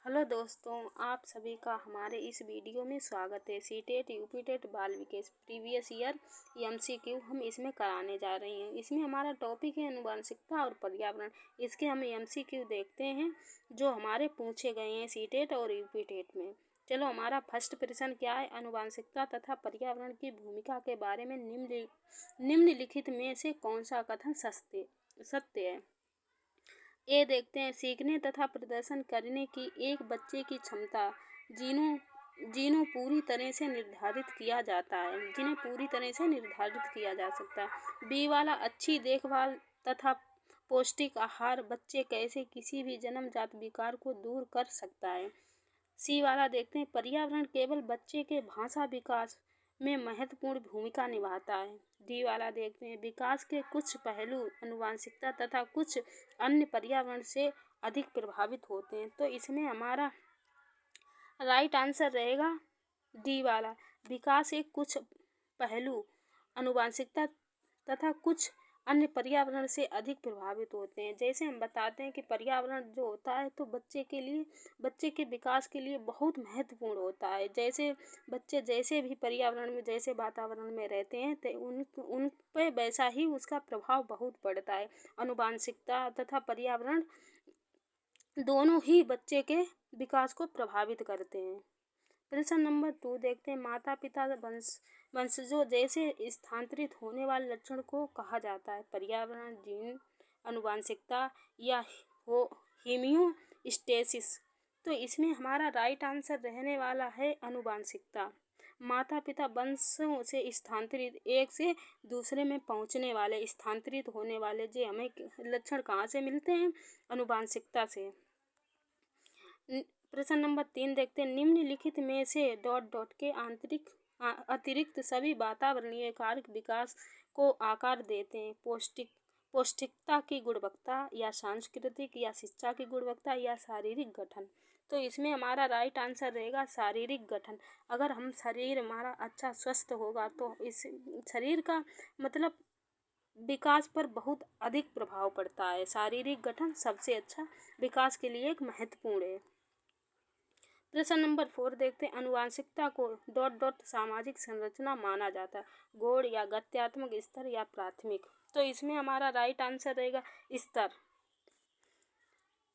Hello दोस्तों, आप सभी का हमारे इस वीडियो में स्वागत है। सीटेट यूपीटेट बाल विकास प्रीवियस ईयर एमसीक्यू हम इसमें कराने जा रहे हैं। इसमें हमारा टॉपिक है आनुवंशिकता और पर्यावरण। इसके हम एमसीक्यू देखते हैं जो हमारे पूछे गए हैं सीटेट और यूपीटेट में। चलो, हमारा फर्स्ट प्रश्न क्या है? आनुवंशिकता तथा पर्यावरण की भूमिका के बारे में निम्नलिखित में से कौन सा कथन सत्य है? ये देखते हैं, सीखने तथा प्रदर्शन करने की एक बच्चे की क्षमता जिन्हें पूरी तरह से निर्धारित किया जाता है, जिन्हें पूरी तरह से निर्धारित किया जा सकता है। बी वाला, अच्छी देखभाल तथा पौष्टिक आहार बच्चे कैसे किसी भी जन्मजात विकार को दूर कर सकता है। सी वाला देखते हैं, पर्यावरण केवल बच्चे के भाषा विकास में महत्वपूर्ण भूमिका निभाता है। डी वाला देखते हैं, विकास के कुछ पहलू आनुवंशिकता तथा कुछ अन्य पर्यावरण से अधिक प्रभावित होते हैं। तो इसमें हमारा राइट आंसर रहेगा डी वाला, विकास के कुछ पहलू आनुवंशिकता तथा कुछ अन्य पर्यावरण से अधिक प्रभावित होते हैं। जैसे हम बताते हैं कि पर्यावरण जो होता है तो बच्चे के विकास के लिए बहुत महत्वपूर्ण होता है। जैसे बच्चे जैसे भी पर्यावरण में, जैसे वातावरण में रहते हैं तो उन पे वैसा ही उसका प्रभाव बहुत पड़ता है। आनुवंशिकता तथा पर्यावरण दोनों ही बच्चे के विकास को प्रभावित करते हैं। प्रश्न नंबर 2 देखते हैं, माता पिता वंशजों जैसे स्थानांतरित होने वाले लक्षण को कहा जाता है? पर्यावरण, जीन, आनुवंशिकता या होमियोस्टेसिस। तो इसमें हमारा राइट आंसर रहने वाला है आनुवंशिकता। माता पिता वंशों से स्थानांतरित, एक से दूसरे में पहुंचने वाले, स्थानांतरित होने वाले जो हमें लक्षण कहाँ से मिलते हैं? आनुवंशिकता से। प्रश्न नंबर 3 देखते हैं, निम्नलिखित में से के अतिरिक्त सभी वातावरणीय कारक विकास को आकार देते हैं? पौष्टिकता की गुणवत्ता या सांस्कृतिक या शिक्षा की गुणवत्ता या शारीरिक गठन। तो इसमें हमारा राइट आंसर रहेगा शारीरिक गठन। अगर हम शरीर हमारा अच्छा स्वस्थ होगा तो इस शरीर का मतलब विकास पर बहुत अधिक प्रभाव पड़ता है। शारीरिक गठन सबसे अच्छा विकास के लिए एक महत्वपूर्ण है। प्रश्न नंबर 4 देखते हैं, आनुवंशिकता को सामाजिक संरचना माना जाता है? गौड़ या गत्यात्मक स्तर या प्राथमिक। तो इसमें हमारा राइट आंसर रहेगा स्तर।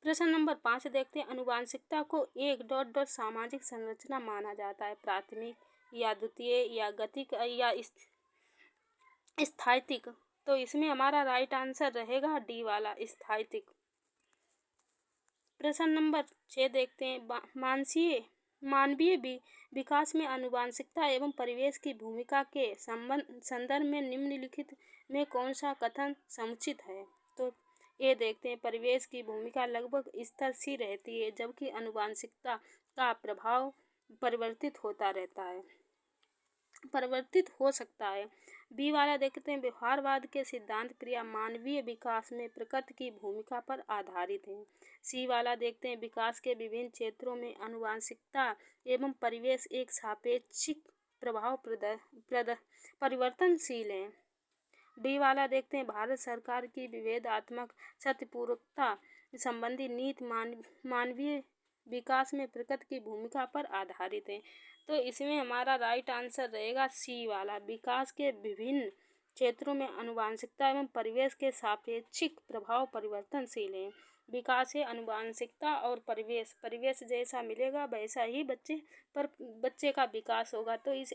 प्रश्न नंबर 5 देखते हैं, आनुवंशिकता को एक सामाजिक संरचना माना जाता है? प्राथमिक या द्वितीय या गतिक या स्थायिक। तो इसमें हमारा राइट आंसर रहेगा डी वाला, स्थायिक। प्रश्न नंबर 6 देखते हैं, मानवीय विकास में आनुवंशिकता एवं परिवेश की भूमिका के संदर्भ में निम्नलिखित में कौन सा कथन समुचित है? तो ये देखते हैं, परिवेश की भूमिका लगभग स्थिर सी रहती है जबकि आनुवंशिकता का प्रभाव परिवर्तित हो सकता है। बी वाला देखते हैं, व्यवहारवाद के सिद्धांत क्रिया मानवीय विकास में प्रकृति की भूमिका पर आधारित है। सी वाला देखते हैं, विकास के विभिन्न क्षेत्रों में आनुवंशिकता एवं परिवेश एक सापेक्षिक प्रभाव परिवर्तनशील है। डी वाला देखते हैं, भारत सरकार की विभेदात्मक सत्यपूर्वकता संबंधी नीति मानवीय विकास में प्रकृति की भूमिका पर आधारित है। तो इसमें हमारा राइट आंसर रहेगा सी वाला, विकास के विभिन्न क्षेत्रों में आनुवंशिकता एवं परिवेश के सापेक्षिक प्रभाव परिवर्तनशील है। विकास है आनुवंशिकता और परिवेश जैसा मिलेगा वैसा ही बच्चे का विकास होगा। तो इस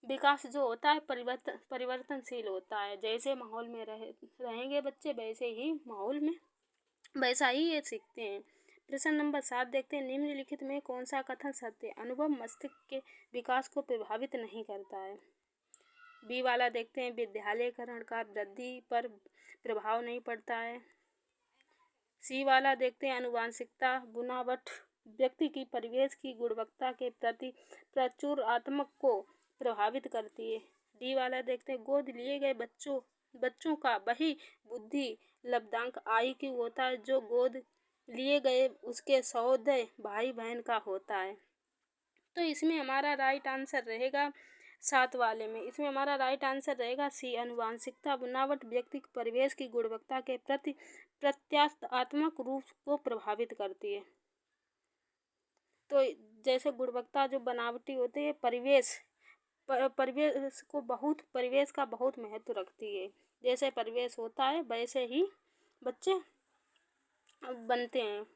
विकास जो होता है परिवर्तनशील होता है। जैसे माहौल में रहेंगे बच्चे वैसे ही माहौल में वैसा ही ये सीखते हैं। प्रश्न नंबर 7 देखते हैं, निम्नलिखित में कौन सा कथन सत्य है? अनुभव मस्तिष्क के विकास को प्रभावित नहीं करता है? बी वाला देखते हैं, विद्यालयकरण का वृद्धि पर प्रभाव नहीं पड़ता है। सी वाला देखते हैं, आनुवंशिकता बुनावट व्यक्ति की परिवेश की गुणवत्ता के प्रति प्रचुरात्मक को प्रभावित करती है। डी वाला देखते हैं, गोद लिए गए बच्चों का वही बुद्धि लब्धांक IQ होता है जो गोद लिए गए उसके सहोदय भाई बहन का होता है। तो इसमें हमारा राइट आंसर रहेगा 7 वाले में, इसमें हमारा राइट आंसर रहेगा सी, आनुवंशिकता बुनावट व्यक्ति परिवेश की गुणवत्ता के प्रति प्रत्यात्मक रूप को प्रभावित करती है। तो जैसे गुणवत्ता जो बनावटी होती है, परिवेश परिवेश का बहुत महत्व रखती है। जैसे परिवेश होता है वैसे ही बच्चे बनते हैं,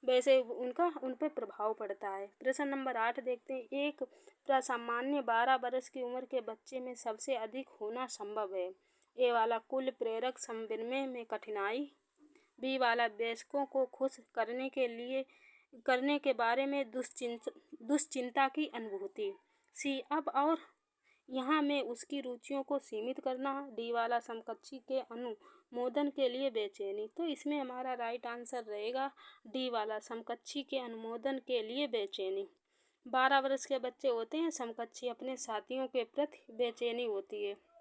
वैसे उन पर प्रभाव पड़ता है। प्रश्न नंबर 8 देखते हैं। एक प्रासामान्य 12 वर्ष की उम्र के बच्चे में सबसे अधिक होना संभव है। ए वाला कुल प्रेरक संविनय में कठिनाई, बी वाला वयस्कों को खुश करने के बारे में दुश्चिंता की अनुभूति, सी अब और यहाँ में उसकी रुचियों को सीमित करना, डी वाला समकक्षी के अनुमोदन के लिए बेचैनी। तो इसमें हमारा राइट आंसर रहेगा डी वाला, समकक्षी के अनुमोदन के लिए बेचैनी। 12 वर्ष के बच्चे होते हैं समकक्षी, अपने साथियों के प्रति बेचैनी होती है।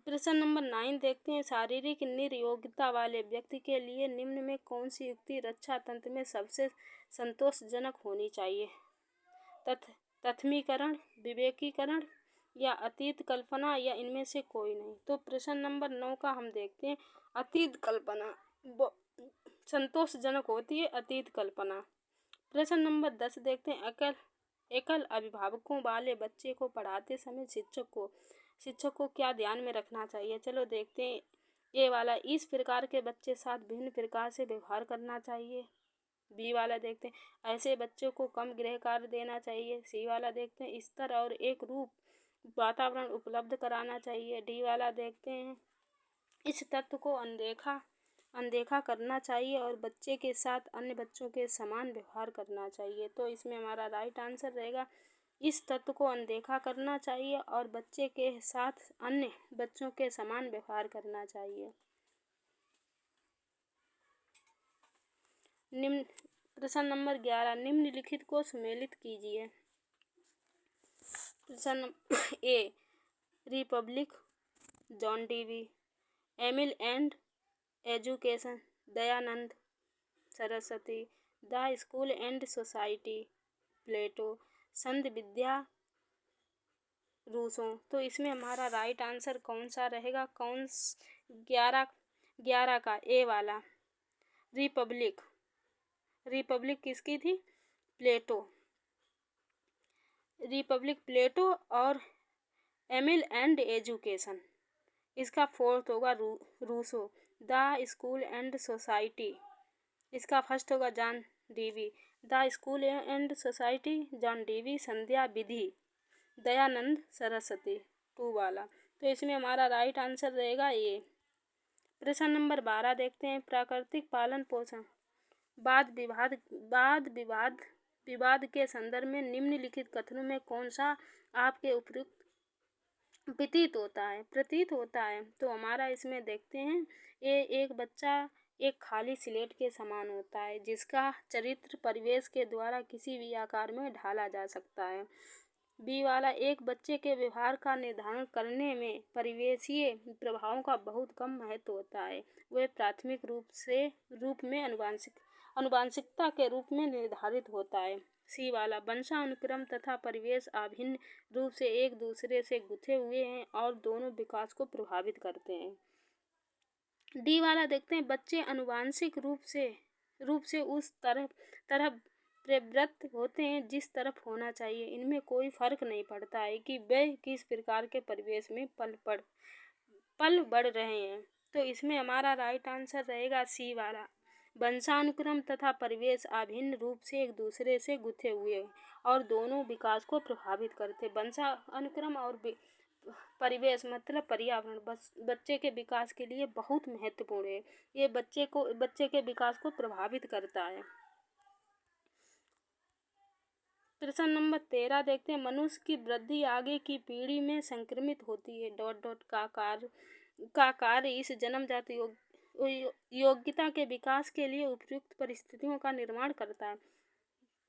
प्रश्न नंबर 9 देखते हैं। शारीरिक निर्योग्यता वाले व्यक्ति के लिए निम्न में कौन सी युक्ति रक्षा तंत्र में सबसे संतोषजनक होनी चाहिए? तथ्यीकरण, विवेकीकरण या अतीत कल्पना या इनमें से कोई नहीं। तो प्रश्न नंबर 9 का हम देखते हैं। अतीत कल्पना संतोषजनक होती है, अतीत कल्पना। प्रश्न नंबर 10 देखते हैं। एकल अभिभावकों वाले बच्चे को पढ़ाते समय शिक्षक को क्या ध्यान में रखना चाहिए? चलो देखते हैं। ए वाला, इस प्रकार के बच्चे साथ भिन्न प्रकार से व्यवहार करना चाहिए। बी वाला देखते हैं। ऐसे बच्चों को कम गृह कार्य देना चाहिए। सी वाला देखते हैं। स्तर और एक रूप वातावरण उपलब्ध कराना चाहिए। डी वाला देखते हैं। इस तत्व को अनदेखा करना चाहिए और बच्चे के साथ अन्य बच्चों के समान व्यवहार करना चाहिए। तो इसमें हमारा राइट आंसर रहेगा इस तत्व को अनदेखा करना चाहिए और बच्चे के साथ अन्य बच्चों के समान व्यवहार करना चाहिए। प्रश्न नंबर 11, निम्नलिखित को सुमेलित कीजिए। प्रश्न A, Republic, John Dewey, Emile and education, Dayanand Saraswati, the school and society, Plato, संध विद्या, रूसो। तो इसमें हमारा राइट आंसर कौन सा रहेगा? 11 का ए वाला, रिपब्लिक किसकी थी? प्लेटो। रिपब्लिक प्लेटो और एमिल एंड एजुकेशन, इसका फोर्थ होगा Rousseau. The school and society, इसका फर्स्ट होगा John Dewey. The school and society, John Dewey, संध्या विधि, दयानंद सरस्वती, 2 वाला। तो इसमें हमारा राइट आंसर रहेगा ये। प्रश्न नंबर 12 देखते हैं। प्राकृतिक पालन पोषण विवाद के संदर्भ में निम्नलिखित कथनों में कौन सा आपके उपयुक्त प्रतीत होता है? तो हमारा इसमें देखते हैं। एक बच्चा एक खाली स्लेट के समान होता है जिसका चरित्र परिवेश के द्वारा किसी भी आकार में ढाला जा सकता है। बी वाला, एक बच्चे के व्यवहार का निर्धारण करने में परिवेशीय प्रभावों का बहुत कम महत्व होता है। वह प्राथमिक रूप में आनुवंशिकता के रूप में निर्धारित होता है। सी वाला, वंशानुक्रम तथा परिवेश अभिन्न रूप से एक दूसरे से गुथे हुए हैं और दोनों विकास को प्रभावित करते हैं। डी वाला देखते हैं। बच्चे आनुवंशिक रूप से उस तरफ प्रवृत्त होते हैं जिस तरफ होना चाहिए। इनमें कोई फर्क नहीं पड़ता है कि वे किस प्रकार के परिवेश में पल बढ़ रहे हैं। तो इसमें हमारा राइट आंसर रहेगा सी वाला, वंशानुक्रम तथा परिवेश अभिन्न रूप से एक दूसरे से गुथे हुए और दोनों विकास को प्रभावित करते। वंशानुक्रम और परिवेश मतलब पर्यावरण बच्चे के विकास के लिए बहुत महत्वपूर्ण है। ये बच्चे के विकास को प्रभावित करता है। प्रश्न नंबर 13 देखते हैं। मनुष्य की वृद्धि आगे की पीढ़ी में संक्रमित होती है। का कार्य इस जन्मजात योग्यता के विकास के लिए उपयुक्त परिस्थितियों का निर्माण करता है।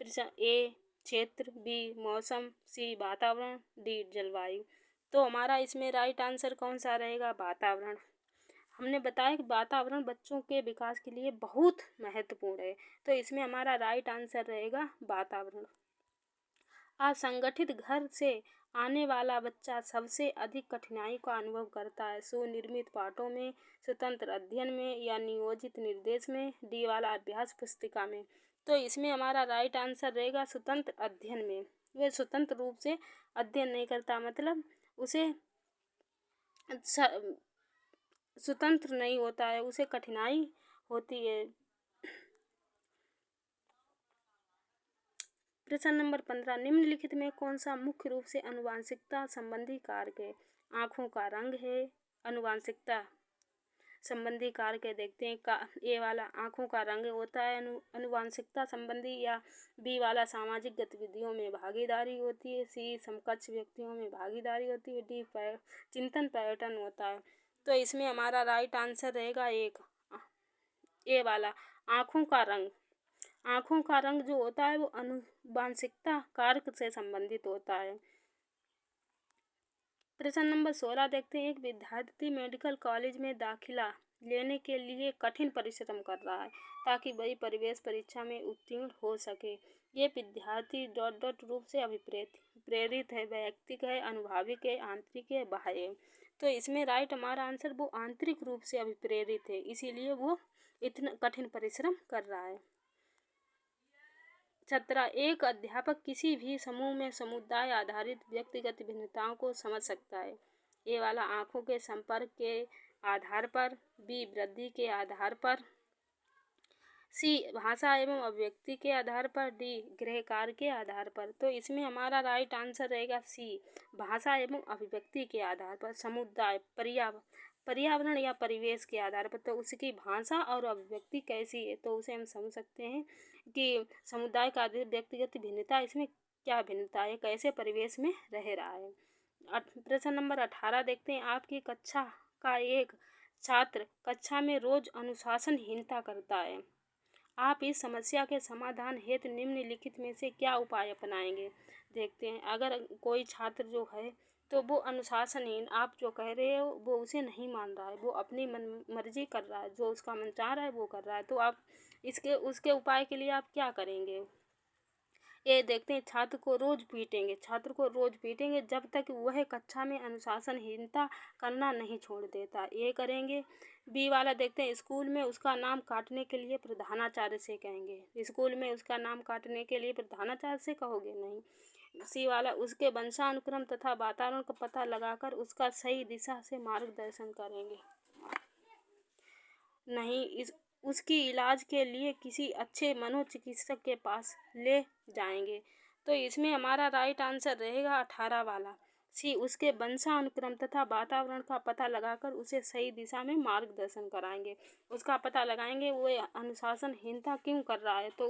प्रश्न ए, क्षेत्र, बी, मौसम, सी, वातावरण, डी, जलवायु। तो हमारा इसमें राइट आंसर कौन सा रहेगा? वातावरण। हमने बताया कि वातावरण बच्चों के विकास के लिए बहुत महत्वपूर्ण है। तो इसमें हमारा राइट आंसर रहेगा वातावरण। असंगठित घर से आने वाला बच्चा सबसे अधिक कठिनाई का अनुभव करता है। सुनिर्मित पाठों में, स्वतंत्र अध्ययन में या नियोजित निर्देश में। डी वाला अभ्यास पुस्तिका में। तो इसमें हमारा राइट आंसर रहेगा स्वतंत्र अध्ययन में। वह स्वतंत्र रूप से अध्ययन नहीं करता, मतलब उसे स्वतंत्र नहीं होता है, उसे कठिनाई होती है। प्रश्न नंबर 15, निम्नलिखित में कौन सा मुख्य रूप से आनुवंशिकता संबंधी कारक है? आँखों का रंग है आनुवंशिकता संबंधी कारक है। देखते हैं ए वाला आँखों का रंग होता है आनुवंशिकता संबंधी, या बी वाला सामाजिक गतिविधियों में भागीदारी होती है, सी समकक्ष व्यक्तियों में भागीदारी होती है, डी चिंतन पैटर्न होता है। तो इसमें हमारा राइट आंसर रहेगा ए वाला आँखों का रंग। आँखों का रंग जो होता है वो आनुवंशिकता कारक से संबंधित होता है। प्रश्न नंबर 16 देखते हैं, एक विद्यार्थी मेडिकल कॉलेज में दाखिला लेने के लिए कठिन परिश्रम कर रहा है ताकि वही प्रवेश परीक्षा में उत्तीर्ण हो सके। ये विद्यार्थी रूप से अभिप्रेरित है, वैयक्तिक है, अनुभाविक है, आंतरिक है, बाह्य है। तो इसमें राइट हमारा आंसर वो आंतरिक रूप से अभिप्रेरित है, इसीलिए वो इतना कठिन परिश्रम कर रहा है। 17, एक अध्यापक किसी भी समूह में समुदाय आधारित व्यक्तिगत भिन्नताओं को समझ सकता है। ए वाला आँखों के संपर्क के आधार पर, बी वृद्धि के आधार पर, सी भाषा एवं अभिव्यक्ति के आधार पर, डी गृहकार्य के आधार पर। तो इसमें हमारा राइट आंसर रहेगा सी भाषा एवं अभिव्यक्ति के आधार पर। समुदाय पर्यावरण या परिवेश के आधार पर, तो उसकी भाषा और अभिव्यक्ति कैसी है, तो उसे हम समझ सकते हैं कि समुदाय का व्यक्तिगत भिन्नता, इसमें क्या भिन्नता है, कैसे परिवेश में रह रहा है। प्रश्न नंबर 18 देखते हैं, आपकी कक्षा का एक छात्र कक्षा में रोज अनुशासनहीनता करता है। आप इस समस्या के समाधान हेतु निम्नलिखित में से क्या उपाय अपनाएंगे? देखते हैं, अगर कोई छात्र जो है तो वो अनुशासनहीन, आप जो कह रहे हो वो उसे नहीं मान रहा है, वो अपनी मर्जी कर रहा है, जो उसका मन चाह रहा है वो कर रहा है, तो आप उसके उपाय के लिए आप क्या करेंगे? ये देखते हैं, छात्र को रोज पीटेंगे जब तक वह कक्षा में अनुशासनहीनता करना नहीं छोड़ देता, ये करेंगे। बी वाला देखते हैं, स्कूल में उसका नाम काटने के लिए प्रधानाचार्य से कहेंगे। स्कूल में उसका नाम काटने के लिए प्रधानाचार्य से कहोगे? नहीं। सी वाला, उसके वंशानुक्रम तथा वातावरण का पता लगाकर उसका सही दिशा से मार्गदर्शन करेंगे। नहीं, उसकी इलाज के लिए किसी अच्छे मनोचिकित्सक के पास ले जाएंगे। तो इसमें हमारा राइट आंसर रहेगा 18 वाला सी, उसके वंशानुक्रम तथा वातावरण का पता लगाकर उसे सही दिशा में मार्गदर्शन कराएंगे। उसका पता लगाएंगे वो अनुशासनहीनता क्यों कर रहा है, तो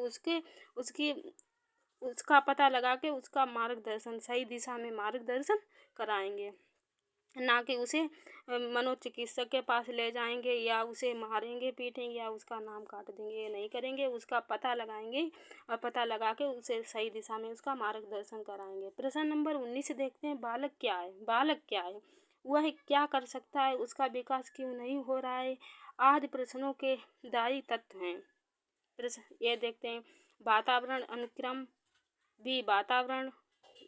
उसका पता लगा के उसका मार्गदर्शन, सही दिशा में मार्गदर्शन कराएंगे, ना कि उसे मनोचिकित्सक के पास ले जाएंगे या उसे मारेंगे पीटेंगे या उसका नाम काट देंगे, ये नहीं करेंगे। उसका पता लगाएंगे और पता लगा के उसे सही दिशा में उसका मार्गदर्शन कराएंगे। प्रश्न नंबर 19 देखते हैं, बालक क्या है, वह क्या कर सकता है, उसका विकास क्यों नहीं हो रहा है, आदि प्रश्नों के दायी तत्व हैं। प्रश्न ये देखते हैं, वातावरण अनुक्रम, बी वातावरण,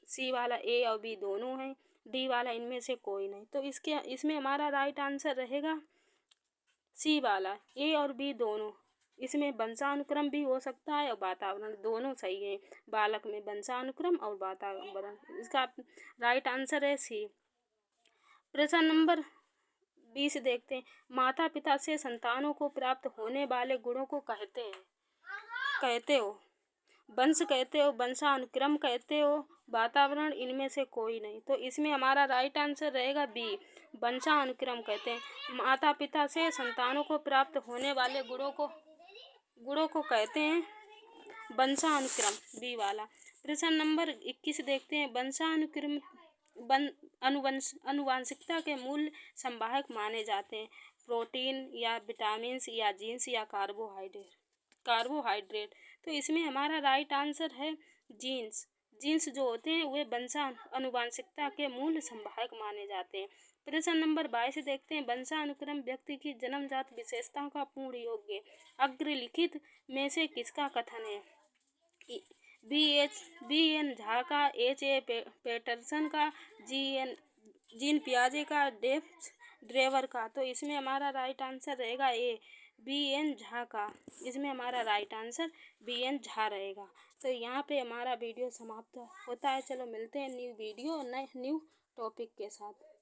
सी वाला ए और बी दोनों हैं, डी वाला इनमें से कोई नहीं। तो इसमें हमारा राइट आंसर रहेगा सी वाला, ए और बी दोनों। इसमें वंशानुक्रम भी हो सकता है और वातावरण, दोनों सही है। बालक में वंशानुक्रम और वातावरण, इसका राइट आंसर है सी। प्रश्न नंबर 20 देखते हैं, माता पिता से संतानों को प्राप्त होने वाले गुणों को कहते हो, वंश कहते हो, वंशानुक्रम कहते हो, वातावरण, इनमें से कोई नहीं। तो इसमें हमारा राइट आंसर रहेगा बी, वंशानुक्रम कहते हैं। माता पिता से संतानों को प्राप्त होने वाले गुणों को कहते हैं वंशानुक्रम, बी वाला। प्रश्न नंबर 21 देखते हैं, वंशानुक्रम अनुवांशिकता के मूल संवाहक माने जाते हैं, प्रोटीन या विटामिन या जीन्स या कार्बोहाइड्रेट। तो इसमें हमारा राइट आंसर है जीन्स जो होते हैं वे अनुवांशिकता के मूल संवाहक माने जाते हैं। प्रश्न नंबर 22 देखते हैं, वंशानुक्रम व्यक्ति की जन्मजात विशेषताओं का पूर्ण योग्य अग्रलिखित में से किसका कथन है? बी एन झा का, एच ए पेटरसन का, जीन पियाजे का, ड्रेवर का। तो इसमें हमारा राइट आंसर रहेगा ए, बी एन झा का। इसमें हमारा right answer B N Jha रहेगा। तो यहाँ पे हमारा वीडियो समाप्त होता है। चलो मिलते हैं न्यू वीडियो, नए न्यू टॉपिक के साथ।